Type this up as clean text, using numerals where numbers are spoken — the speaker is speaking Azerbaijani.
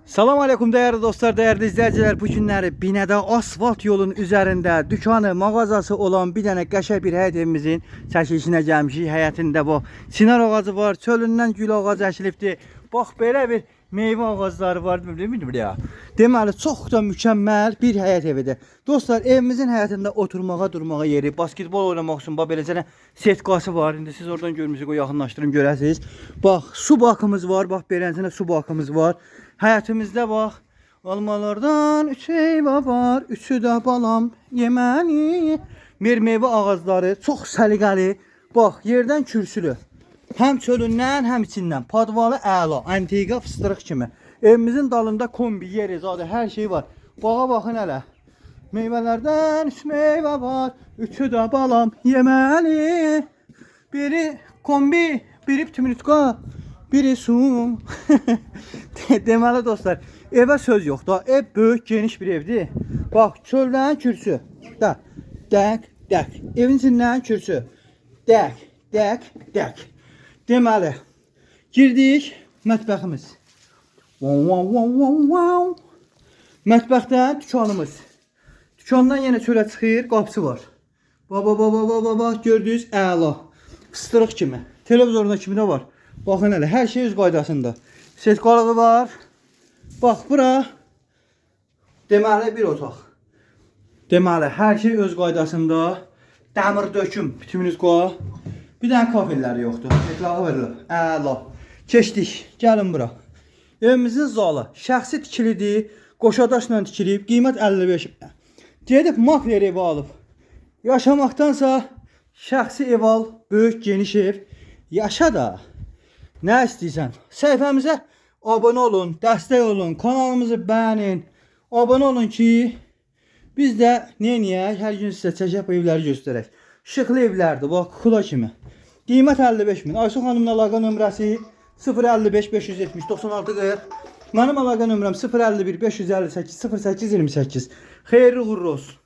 Salam aleyküm değerli dostlar, değerli izleyiciler. Bu günləri binədə asfalt yolun üzərində dükkanı, mağazası olan bir dənə qəşəng bir həyət evimizin çəkilişinə gəlmişik. Həyətində bu sinar ağacı var, çölündən gül ağacı əkilibdir. Bax belə bir meyvə ağacları var, bilmiyorum ya. Deməli çox da mükəmməl bir həyət evidir. Dostlar, evimizin həyətində oturmağa, durmağa yeri, basketbol oynamaq üçün bax beləcə setkası var. İndi siz oradan görmüsünüz, o yaxınlaşdırım görəsiniz. Bax su bakımız var, bax beləcə su bakımız var. Həyətimizdə bax almalardan 3 meyvə var, 3'ü də balam yeməli. Bir meyvə ağacları çox səliqəli. Bax yerdən kürsülü. Həm çölündən, həm içindən. Padvalı əla, antika fıstırıq kimi. Evimizin dalında kombi, yeri, zadı hər şey var. Bağa baxın hələ. Meyvələrdən 3 meyvə var, 3'ü də balam yeməli. Biri kombi, biri tümrütka, biri su. Deməli dostlar, evə söz yox da. Ev böyük, geniş bir evdir. Bax, çöldən kürsü. Da, dək, dək. Evin içindən kürsü. Dək, dək, dək. Deməli, girdik mətbəximiz. Mətbəxdə dükkanımız. Dükkandan yenə çölə çıxır, qapısı var. Baba, gördünüz, əla. Fıstırıq kimi. Televizorunda kimi də var. Baxın hələ, hər şey öz qaydasında. Setkalığı var. Bax, bura deməli bir otaq. Deməli, hər şey öz qaydasında. Dəmir döküm, bitiminiz qoya. Bir dənə kafelləri yoxdur. Eklağı verilir. Əla. Keçdik. Gəlin bura. Evimizin zalı şəxsi tikilidir. Qoşadaşla tikilib. Qiymət 55. Gedib makler evi alıb. Yaşamaqdansa şəxsi ev al. Böyük, geniş ev. Yaşa da. Nə istəyirsən? Səhifəmizə abunə olun, dəstək olun, kanalımızı bəyənin. Abunə olun ki, biz də neyək? Hər gün sizə çəkib evləri göstərək. Şıqlı evlərdir, bax, kukla kimi. Qiymət 55.000. Aysu xanımın əlaqə nömrəsi 055 570 96 40. Mənim əlaqə nömrəm 051 558 08 28. Xeyirli uğurlu olsun.